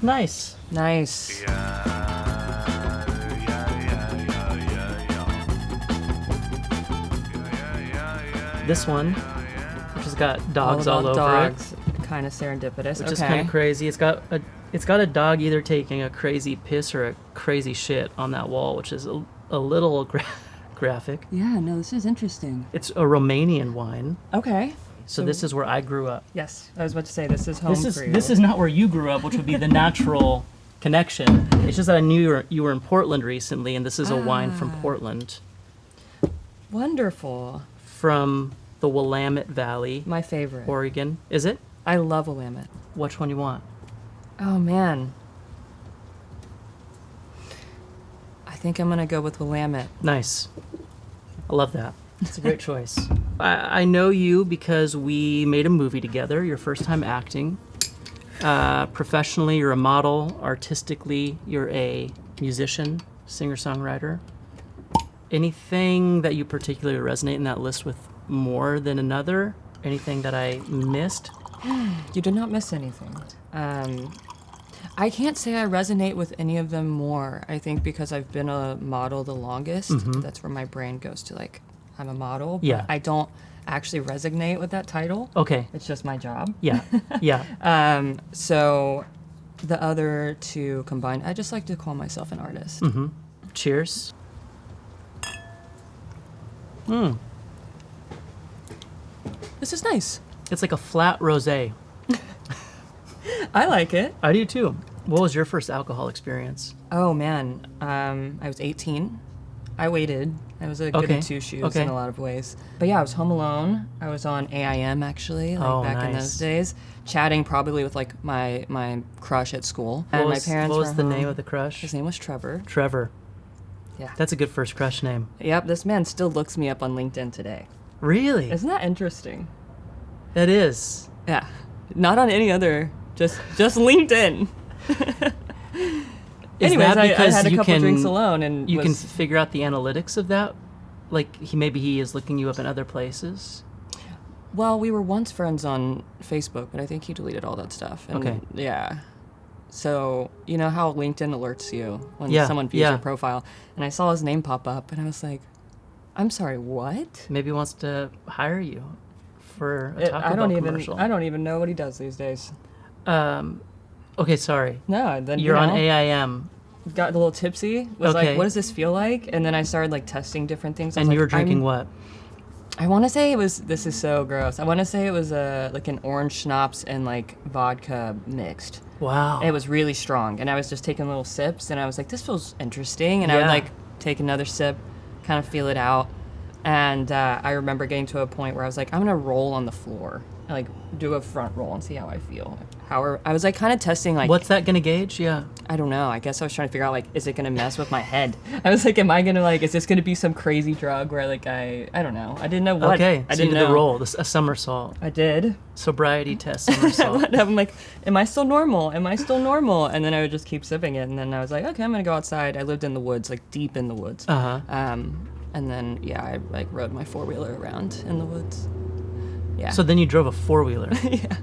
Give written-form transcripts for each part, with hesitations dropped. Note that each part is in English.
Nice. Nice. This one, which has got dogs all over dogs. it. Kind of serendipitous. Which is kind of crazy. It's got a dog either taking a crazy piss or a crazy shit on that wall, which is a little graphic. Yeah, no, this is interesting. It's a Romanian wine. Okay. So this is where I grew up. Yes, I was about to say, this is home for you. This is not where you grew up, which would be the natural connection. It's just that I knew you were in Portland recently, and this is a wine from Portland. Wonderful. From the Willamette Valley. My favorite. Oregon. Is it? I love Willamette. Which one you want? Oh, man. I think I'm going to go with Willamette. Nice. I love that. It's a great choice. I know you because we made a movie together, your first time acting. Professionally, you're a model. Artistically, you're a musician, singer-songwriter. Anything that you particularly resonate in that list with more than another? Anything that I missed? You did not miss anything. I can't say I resonate with any of them more. I think because I've been a model the longest, that's where my brain goes to, like, I'm a model. But Yeah. I don't actually resonate with that title. Okay. It's just my job. Yeah. Yeah. So the other two combined, I just like to call myself an artist. Mm-hmm. Cheers. This is nice. It's like a flat rosé. I like it. I do too. What was your first alcohol experience? Oh, man. I was 18. I waited. I was a goody two-shoes in a lot of ways. But yeah, I was home alone. I was on AIM, actually, back in those days, chatting probably with, like, my crush at school. And my parents What was were the home. name of the crush? His name was Trevor. Trevor. Yeah. That's a good first crush name. Yep, this man still looks me up on LinkedIn today. Really? Isn't that interesting? It is. Yeah. Not on any other, just LinkedIn. Anyways, I had a couple drinks alone and you can figure out the analytics of that. Like maybe he is looking you up in other places. Well, we were once friends on Facebook, but I think he deleted all that stuff. And okay. Yeah. So you know how LinkedIn alerts you when someone views your profile, and I saw his name pop up, and I was like, "I'm sorry, what?" Maybe he wants to hire you for a Taco Bell commercial. I don't even know what he does these days. Okay, sorry. No, then you're on AIM. Got a little tipsy. Was like, what does this feel like? And then I started like testing different things. And you were drinking what? I want to say it was. This is so gross. I want to say it was like an orange schnapps and like vodka mixed. Wow. It was really strong, and I was just taking little sips, and I was like, this feels interesting. And I would like take another sip, kind of feel it out. And I remember getting to a point where I was like, I'm gonna roll on the floor, and, like do a front roll and see how I feel. However, I was like kind of testing like. What's that gonna gauge? Yeah. I don't know. I guess I was trying to figure out like, is it gonna mess with my head? I was like, am I gonna like, is this gonna be some crazy drug where like I don't know. I didn't know what. Okay. I so didn't you did know. the roll, a somersault. I did. Sobriety test somersault. I'm like, am I still normal? Am I still normal? And then I would just keep sipping it, and then I was like, okay, I'm gonna go outside. I lived in the woods, like deep in the woods. And then, I like rode my four-wheeler around in the woods. Yeah. So then you drove a four-wheeler. Yeah.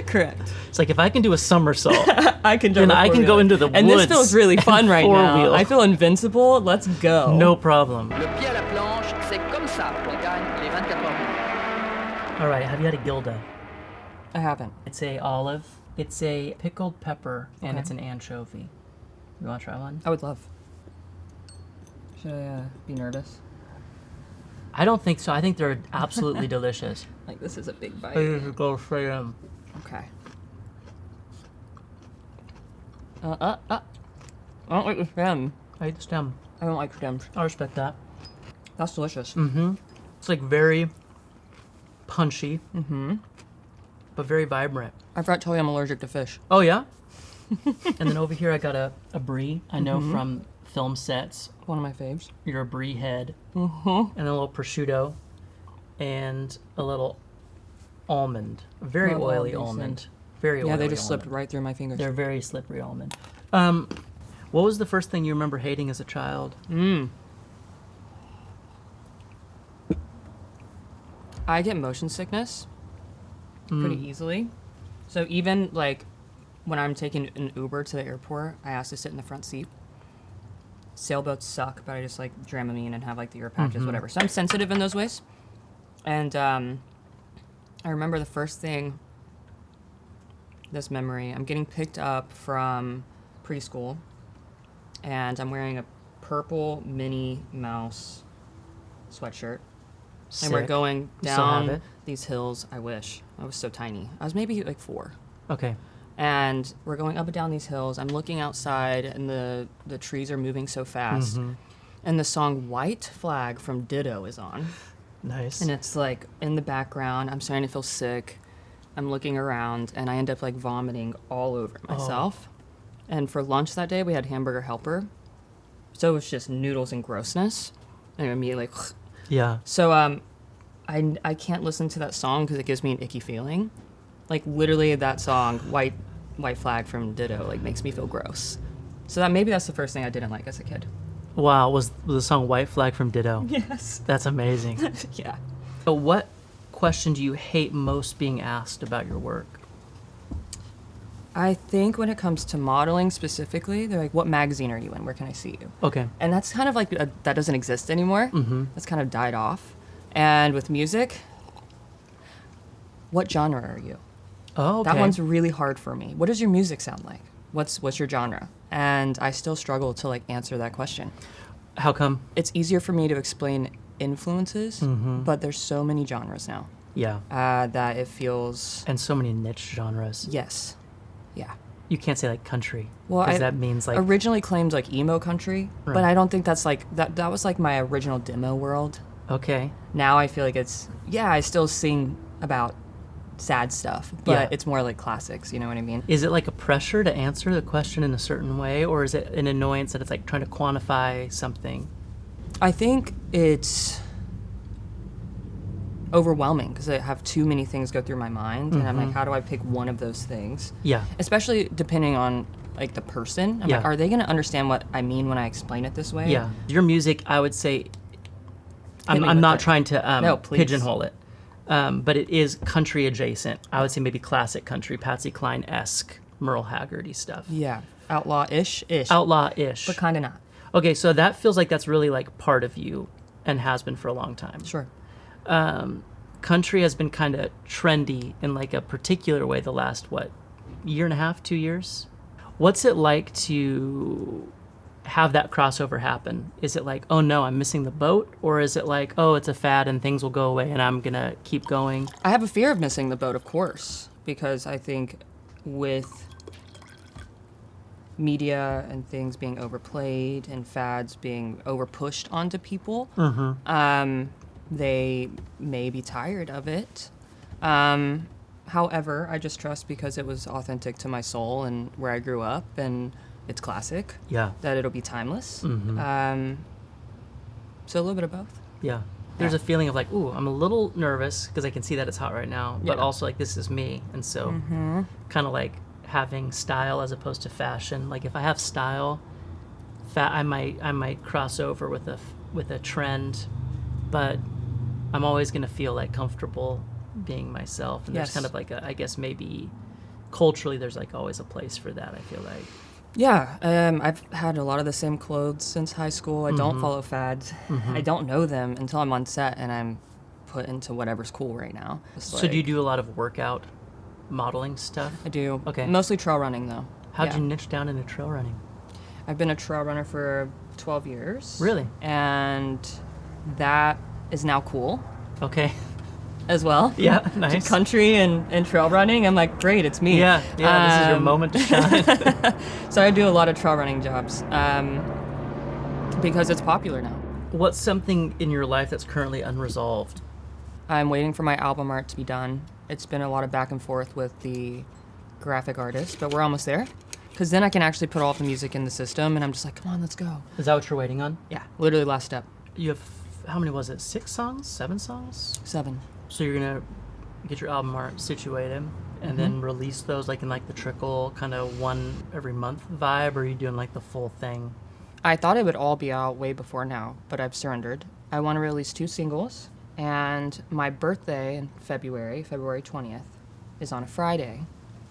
Correct. It's like if I can do a somersault, I can drive then I can go into the woods. And this feels really fun right now. Four-wheel. I feel invincible. Let's go. No problem. Le pied à la planche, c'est comme ça qu'on gagne les 24 heures. All right, have you had a Gilda? I haven't. It's a olive. It's a pickled pepper, and it's an anchovy. You want to try one? I would love. Should I be nervous? I don't think so. I think they're absolutely delicious. Like, this is a big bite. I just go straight in. Okay. I don't like the stem. I eat the stem. I don't like stems. I respect that. That's delicious. Mm-hmm. It's like very punchy, but very vibrant. I forgot to tell you I'm allergic to fish. Oh, yeah? And then over here I got a brie. I know from film sets. One of my faves. You're a brie head. And a little prosciutto. And a little almond. Very Love oily all these almond. things. Very oily Yeah, they just almond. slipped right through my fingers. They're very slippery almond. What was the first thing you remember hating as a child? I get motion sickness pretty easily. So even like when I'm taking an Uber to the airport, I ask to sit in the front seat. Sailboats suck, but I just like Dramamine and have like the ear patches, whatever. So I'm sensitive in those ways. And I remember the first thing, this memory, I'm getting picked up from preschool, and I'm wearing a purple Minnie Mouse sweatshirt. Sick. And we're going You still have down it? these hills. I wish. I was so tiny. I was maybe like 4. Okay. And we're going up and down these hills. I'm looking outside, and the trees are moving so fast. And the song White Flag from Ditto is on. Nice. And it's like in the background. I'm starting to feel sick. I'm looking around, and I end up like vomiting all over myself. And for lunch that day, we had hamburger helper. So it was just noodles and grossness. And immediately like... Yeah. So I can't listen to that song because it gives me an icky feeling. Like literally that song, White Flag from Ditto, like makes me feel gross. So maybe that's the first thing I didn't like as a kid. Wow. Was the song White Flag from Ditto? Yes. That's amazing. Yeah. So what question do you hate most being asked about your work? I think when it comes to modeling specifically, they're like, what magazine are you in? Where can I see you? Okay. And that's kind of like, that doesn't exist anymore. That's kind of died off. And with music, what genre are you? Oh, okay. That one's really hard for me. What does your music sound like? What's your genre? And I still struggle to like answer that question. How come? It's easier for me to explain influences, but there's so many genres now Yeah. that it feels... And so many niche genres. Yes. Yeah. You can't say like country. Well, because I that means like... originally claimed like emo country, Right. but I don't think that's like... That was like my original demo world. Okay. Now I feel like it's... Yeah, I still sing about sad stuff, but Yeah. it's more like classics, you know what I mean? Is it like a pressure to answer the question in a certain way, or is it an annoyance that it's like trying to quantify something? I think it's overwhelming because I have too many things go through my mind, and I'm like, how do I pick one of those things? Yeah. Especially depending on like the person. I'm Yeah. like, are they going to understand what I mean when I explain it this way? Yeah. Your music, I would say, me I'm with not it. trying to No, please. pigeonhole it, but it is country adjacent. I would say maybe classic country, Patsy Cline-esque, Merle Haggard-y stuff. Yeah. Outlaw-ish. Outlaw-ish. But kind of not. Okay, so that feels like that's really like part of you and has been for a long time. Sure. Country has been kind of trendy in like a particular way the last, year and a half, 2 years? What's it like to have that crossover happen? Is it like, oh no, I'm missing the boat? Or is it like, oh, it's a fad and things will go away and I'm going to keep going? I have a fear of missing the boat, of course, because I think with media and things being overplayed and fads being overpushed onto people, they may be tired of it. However, I just trust because it was authentic to my soul and where I grew up and it's classic, Yeah. that it'll be timeless. So a little bit of both. Yeah. There's a feeling of like, ooh, I'm a little nervous because I can see that it's hot right now, but Yeah. also like this is me. And so kind of like having style as opposed to fashion. Like if I have style, I might cross over with a trend, but I'm always going to feel like comfortable being myself. And Yes. there's kind of like I guess maybe culturally there's like always a place for that, I feel like. Yeah, I've had a lot of the same clothes since high school. I don't follow fads. I don't know them until I'm on set and I'm put into whatever's cool right now. It's So do you like- do a lot of workout modeling stuff? I do. Okay. Mostly trail running, though. How'd Yeah. you niche down into trail running? I've been a trail runner for 12 years. Really? And that is now cool Okay. as well. Yeah, nice. Country and trail running. I'm like, great, it's me. Yeah, this is your moment to shine. So I do a lot of trail running jobs because it's popular now. What's something in your life that's currently unresolved? I'm waiting for my album art to be done. It's been a lot of back and forth with the graphic artist, but we're almost there. Because then I can actually put all the music in the system, and I'm just like, come on, let's go. Is that what you're waiting on? Yeah, literally last step. You have, how many was it? 6 songs? 7 songs? 7. So you're going to get your album art situated and then release those like in like the trickle kind of one every month vibe, or are you doing like the full thing? I thought it would all be out way before now, but I've surrendered. I want to release 2 singles, and my birthday in February 20th, is on a Friday.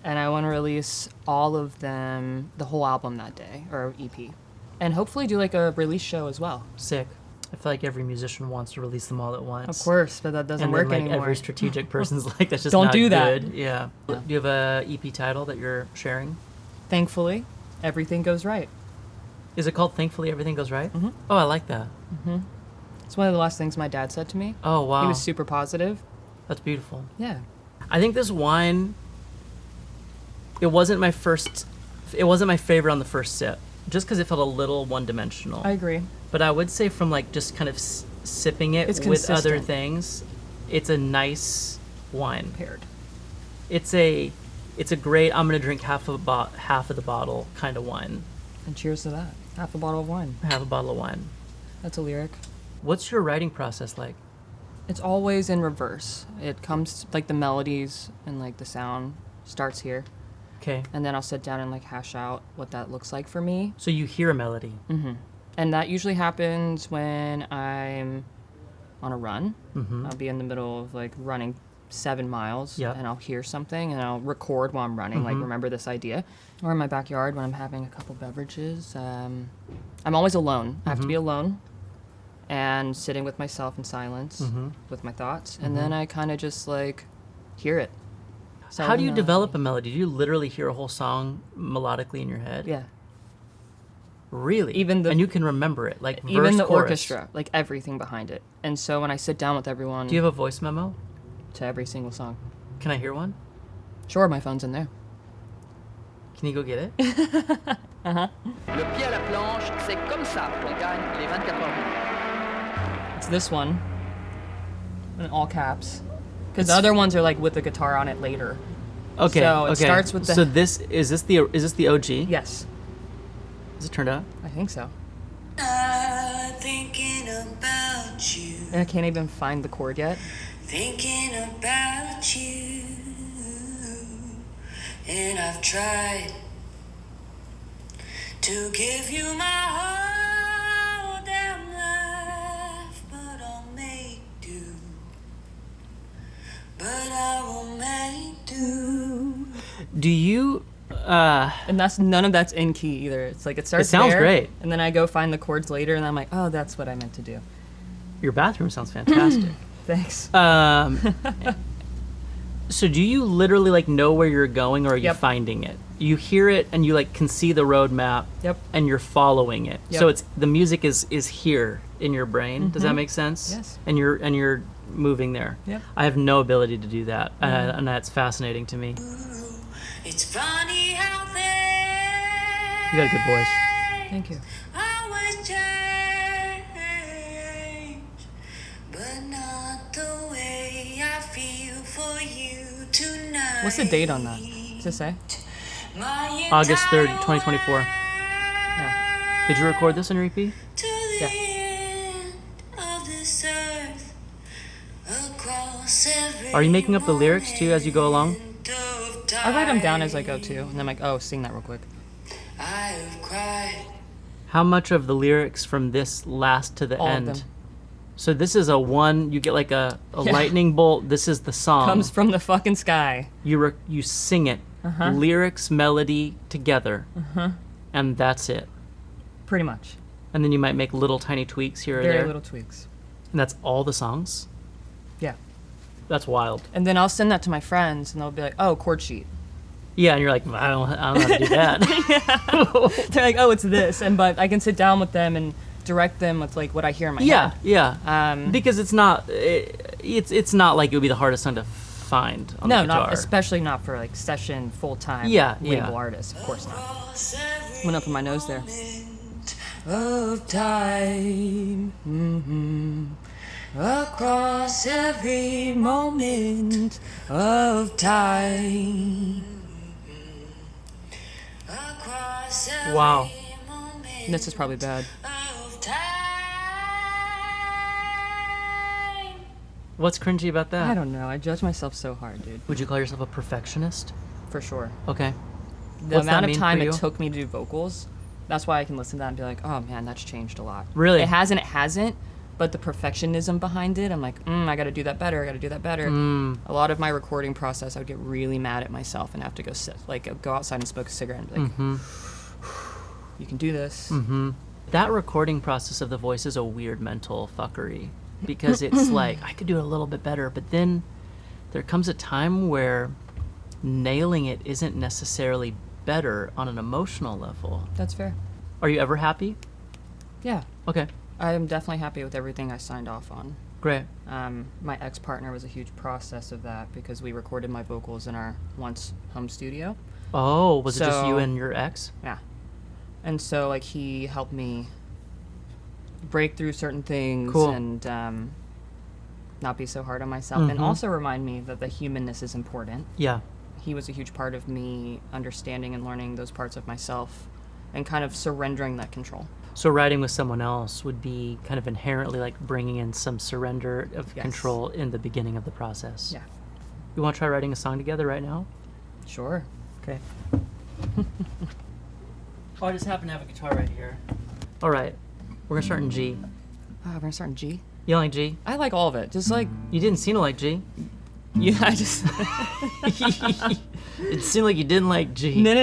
And I want to release all of them, the whole album that day, or EP. And hopefully do like a release show as well. Sick. I feel like every musician wants to release them all at once. Of course, but that doesn't and work then, like, anymore. Every strategic person's like, that's just Don't not do that. good. Yeah. Do you have a EP title that you're sharing? Thankfully, everything goes right. Is it called Thankfully Everything Goes Right? Mm-hmm. Oh, I like that. Mm-hmm. It's one of the last things my dad said to me. Oh, wow. He was super positive. That's beautiful. Yeah. I think this wine, it wasn't my favorite on the first sip, just because it felt a little one-dimensional. I agree. But I would say from like just kind of sipping it It's with other consistent. things, it's a nice wine. Paired. It's a great, I'm going to drink half of the bottle kind of wine. And cheers to that. Half a bottle of wine. Half a bottle of wine. That's a lyric. What's your writing process like? It's always in reverse. It comes, like, the melodies and, like, the sound starts here. Okay. And then I'll sit down and, like, hash out what that looks like for me. So you hear a melody. Mm-hmm. And that usually happens when I'm on a run. Mm-hmm. I'll be in the middle of, like, running 7 miles. Yep. And I'll hear something and I'll record while I'm running, like, Mhm. remember this idea. Or in my backyard when I'm having a couple beverages. I'm always alone. I have to be alone. And sitting with myself in silence with my thoughts. And then I kind of just, like, hear it. So How do you develop a melody? Do you literally hear a whole song melodically in your head? Yeah. Really? Even the- and you can remember it, like Even verse, the chorus. orchestra, like everything behind it. And so when I sit down with everyone Do you have a voice memo? to every single song. Can I hear one? Sure, my phone's in there. Can you go get it? Le pied à la planche, c'est comme ça qu'on gagne les 24 heures. It's this one in all caps. Because the other ones are like with the guitar on it later. Okay. So it okay. starts with the- So is this the OG? Yes, Is it turned out? I think so. Thinking about you, And I can't even find the chord yet. thinking about you, and I've tried to give you my whole damn life, but I'll make do. But I will make do. Do you? And none of that's in key either. It's like it starts sounds there, great. and then I go find the chords later, and I'm like, oh, that's what I meant to do. Your bathroom sounds fantastic. Thanks. So do you literally like know where you're going, or are you Yep. finding it? You hear it and you like can see the road map. Yep. And you're following it. Yep. So it's the music is here in your brain. Does that make sense? Yes. And you're moving there. Yep. I have no ability to do that, and that's fascinating to me. It's funny how things You got a good voice. Thank you. always change, but not the way I feel for you tonight. What's the date on that? Does it say? My August 3rd, entire 2024. Yeah. Did you record this on your EP? to the Yeah. end of this earth, across every Are you making up the lyrics too as you go along? moment of I write them down as I time. go too, and I'm like, oh, sing that real quick. I have cried. How much of the lyrics from this last to the All of end? them. So this is you get like a Yeah. lightning bolt. This is the song. Comes from the fucking sky. You sing it, lyrics, melody together, and that's it. Pretty much. And then you might make little tiny tweaks here or Very there. little tweaks. And that's all the songs? Yeah. That's wild. And then I'll send that to my friends, and they'll be like, oh, chord sheet. Yeah, and you're like, I don't know how to do that. They're like, oh, it's this. But I can sit down with them and direct them with like what I hear in my yeah, head. yeah. Um, Because it's not like it would be the hardest song to find on the No, guitar. especially not for like session, full-time Yeah, label yeah. artists. Of course not. Across every Went up in my nose there. moment Of time. Across every moment of time. across every Wow. moment This is probably bad. of time. What's cringy about that? I don't know. I judge myself so hard, dude. Would you call yourself a perfectionist? For sure. Okay. The What's that amount of mean time for it you? took me to do vocals, that's why I can listen to that and be like, oh man, that's changed a lot. Really? It hasn't, but the perfectionism behind it, I'm like, I got to do that better. I got to do that better. A lot of my recording process, I would get really mad at myself and have to go outside and smoke a cigarette and be like, you can do this. That recording process of the voice is a weird mental fuckery because it's like, I could do it a little bit better, but then there comes a time where nailing it isn't necessarily better on an emotional level. That's fair. Are you ever happy? Yeah. Okay. I am definitely happy with everything I signed off on. Great. My ex-partner was a huge process of that because we recorded my vocals in our once home studio. Oh, was it just you and your ex? Yeah. And so, like, he helped me break through certain things and not be so hard on myself, and also remind me that the humanness is important. Yeah. He was a huge part of me understanding and learning those parts of myself and kind of surrendering that control. So writing with someone else would be kind of inherently like bringing in some surrender of control in the beginning of the process. Yeah. You want to try writing a song together right now? Sure. Okay. Oh, I just happen to have a guitar right here. All right. We're going to start in G. We're going to start in G? You like G? I like all of it. Just like... You didn't seem to like G. Yeah, I just... It seemed like you didn't like G. No.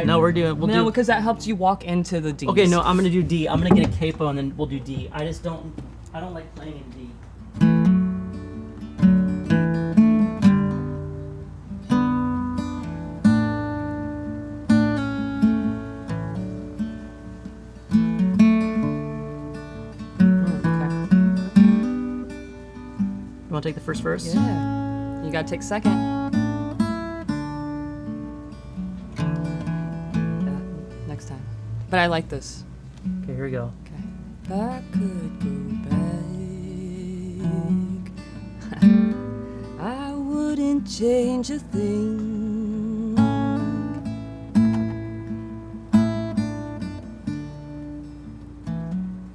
No, we'll do... because that helps you walk into the D. Okay, no, I'm going to do D. I'm going to get a capo and then we'll do D. I don't like playing in D. You want to take the first verse? Yeah. You gotta take second. Yeah, next time. But I like this. Okay, here we go. Okay. If I could go back, I wouldn't change a thing.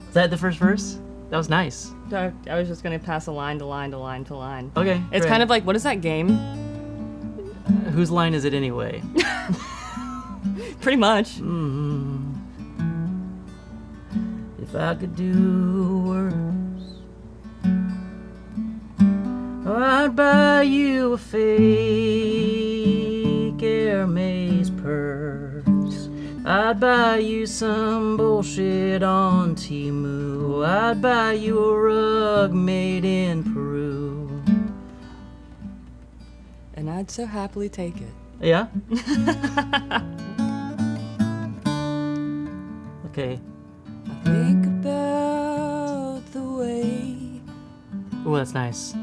Is that the first verse? That was nice. I was just gonna pass a line to line to line to line. Okay. It's great. kind of like, what is that game? Whose line is it anyway? Pretty much. If I could do worse, I'd buy you a fake Hermes purse. I'd buy you some bullshit on Temu. I'd buy you a rug made in Peru. And I'd so happily take it. Yeah? Okay. I think about the way. Oh, that's nice.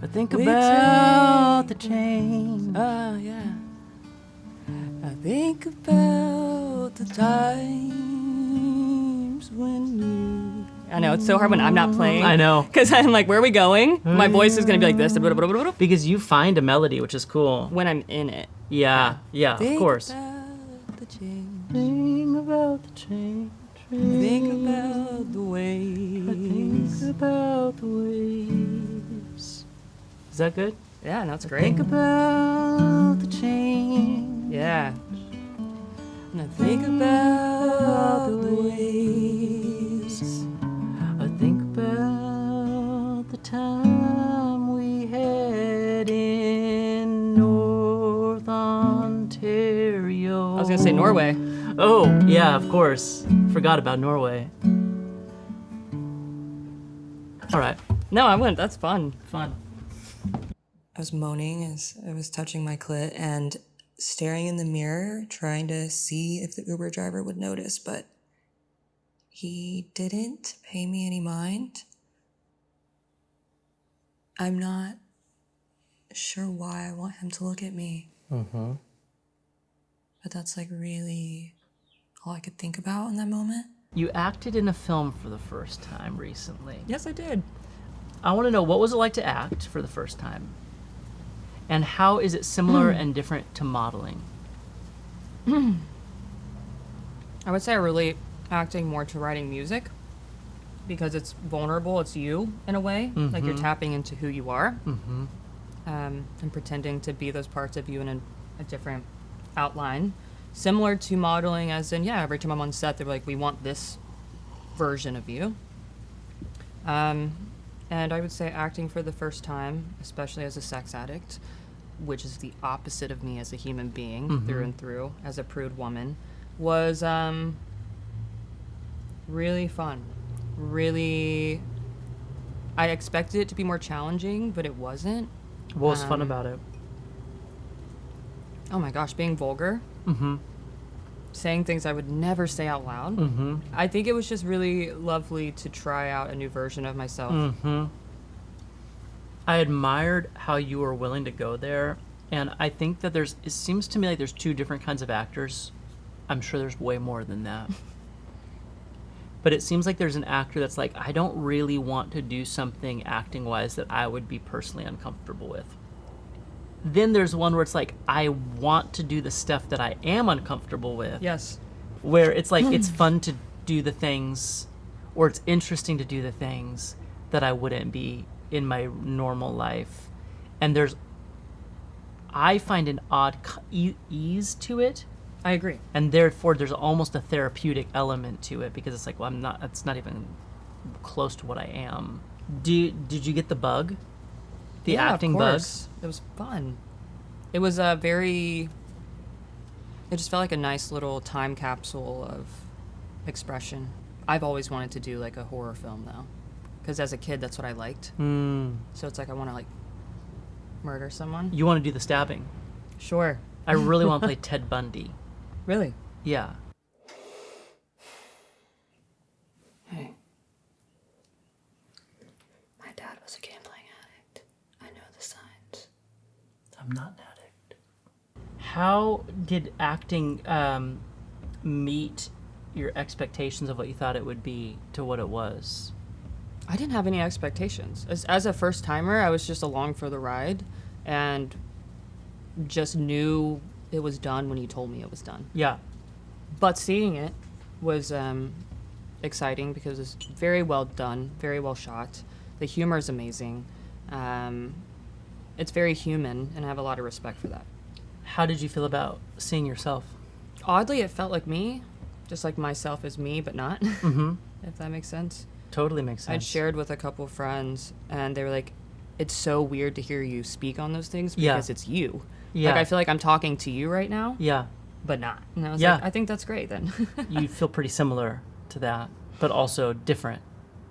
I think We about take- the change. Oh, yeah. I think about the times when you... I know, it's so hard when I'm not playing. I know. Because I'm like, where are we going? My voice is going to be like this. Because you find a melody, which is cool. When I'm in it. Yeah, of course. Think about the change. Think about the change. Think about the ways. Think about the waves. Is that good? Yeah, no, it's great. Think about the change. Yeah. And I think about the ways. I think about the time we had in North Ontario. I was going to say Norway. Oh, yeah, of course. Forgot about Norway. All right. No, I wouldn't. That's fun. Fun. I was moaning as I was touching my clit and staring in the mirror, trying to see if the Uber driver would notice, but he didn't pay me any mind. I'm not sure why I want him to look at me. Mm-hmm. But that's like really all I could think about in that moment. You acted in a film for the first time recently. Yes, I did. I want to know, what was it like to act for the first time? And how is it similar and different to modeling? I would say I relate acting more to writing music because it's vulnerable. It's you in a way. Like you're tapping into who you are and pretending to be those parts of you in a different outline. Similar to modeling as in, yeah, every time I'm on set, they're like, we want this version of you. And I would say acting for the first time, especially as a sex addict, which is the opposite of me as a human being through and through, as a prude woman, was really fun. Really, I expected it to be more challenging, but it wasn't. What was fun about it? Oh my gosh, being vulgar. Saying things I would never say out loud. I think it was just really lovely to try out a new version of myself. I admired how you were willing to go there, and I think that it seems to me like there's two different kinds of actors. I'm sure there's way more than that. But it seems like there's an actor that's like, I don't really want to do something acting-wise that I would be personally uncomfortable with. Then there's one where it's like, I want to do the stuff that I am uncomfortable with. Yes. Where it's like, it's fun to do the things, or it's interesting to do the things that I wouldn't be in my normal life. And I find an odd ease to it. I agree. And therefore, there's almost a therapeutic element to it, because it's like, well, it's not even close to what I am. Did you get the bug? The acting of bug? course. It was fun. It was it just felt like a nice little time capsule of expression. I've always wanted to do like a horror film though, because as a kid, that's what I liked. So it's like, I want to like murder someone. You want to do the stabbing? Sure. I really want to play Ted Bundy. Really? Yeah. Hey. My dad was a gambling addict. I know the signs. I'm not an addict. How did acting meet your expectations of what you thought it would be to what it was? I didn't have any expectations. As a first timer, I was just along for the ride and just knew it was done when you told me it was done. Yeah. But seeing it was exciting because it's very well done, very well shot. The humor is amazing. It's very human, and I have a lot of respect for that. How did you feel about seeing yourself? Oddly, it felt like me, just like myself is me, but not, if that makes sense. Totally makes sense. I'd shared with a couple friends, and they were like, it's so weird to hear you speak on those things because it's you. Yeah. Like, I feel like I'm talking to you right now, Yeah. but not. And I was Yeah. like, I think that's great then. You feel pretty similar to that, but also different.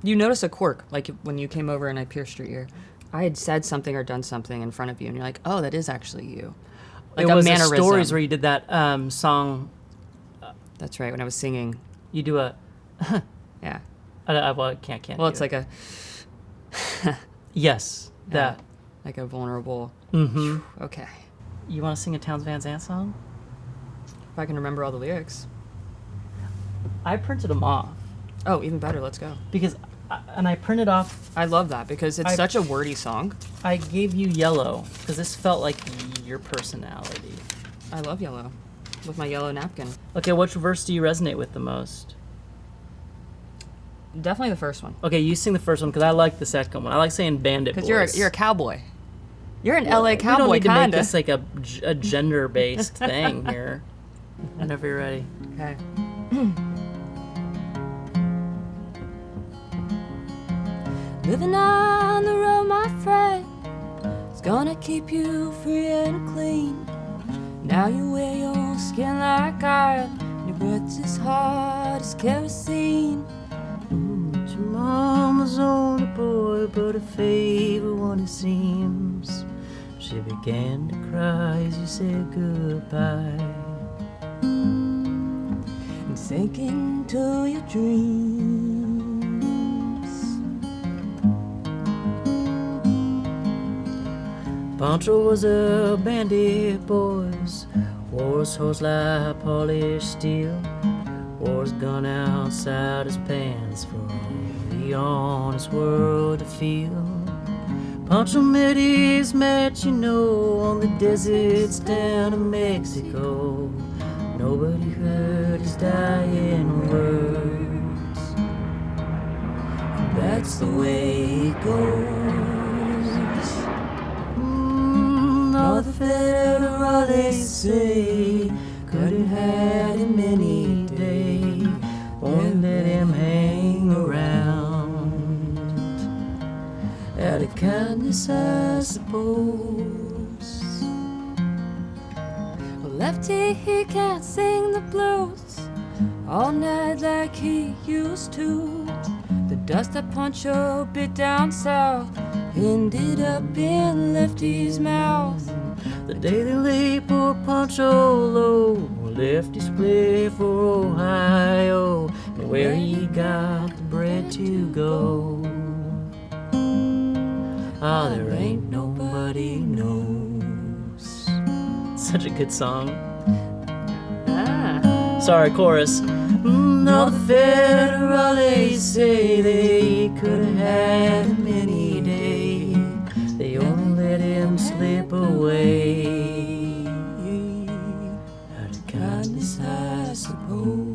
You notice a quirk, like when you came over and I pierced your ear. I had said something or done something in front of you, and you're like, oh, that is actually you. Like It a was mannerism. the stories where you did that song. That's right, when I was singing. You do a... Yeah. I can't Well, do it's it. like a... Yes, that. Like a vulnerable... Okay. You want to sing a Townes Van Zandt song? If I can remember all the lyrics. I printed them off. Oh, even better, let's go. Because... I printed off... I love that because it's such a wordy song. I gave you yellow, because this felt like your personality. I love yellow. With my yellow napkin. Okay, which verse do you resonate with the most? Definitely the first one. Okay, you sing the first one, because I like the second one. I like saying bandit boys. Because you're a cowboy. You're an LA cowboy, we don't need to make kinda. this like a gender-based thing here. Whenever you're ready. Okay. Living on the road, my friend, is gonna keep you free and clean. Now you wear your skin like iron, and your breath's as hard as kerosene. Your mama's only boy, but a favorite one it seems. She began to cry as you said goodbye. And sink into your dreams. Pancho was a bandit, boys. Wore his horse like polished steel. Wore his gun outside his pants for all the honest world to feel. Pancho met his match, you know, on the deserts down in Mexico. Nobody heard his dying words. And that's the way it goes. All the federal they say couldn't have him any day. Won't let him hang around. kindness, I suppose. Well, Lefty, he can't sing the blues all night like he used to. The dust that Pancho bit down south ended up in Lefty's mouth. The day they lay poor Pancho low, Lefty's play for Ohio, and where he got the bread to go. Ah, there ain't nobody knows. Such a good song. Sorry, chorus. All the federales say they could have had him any day. They only let him slip away. Out of kindness, I suppose.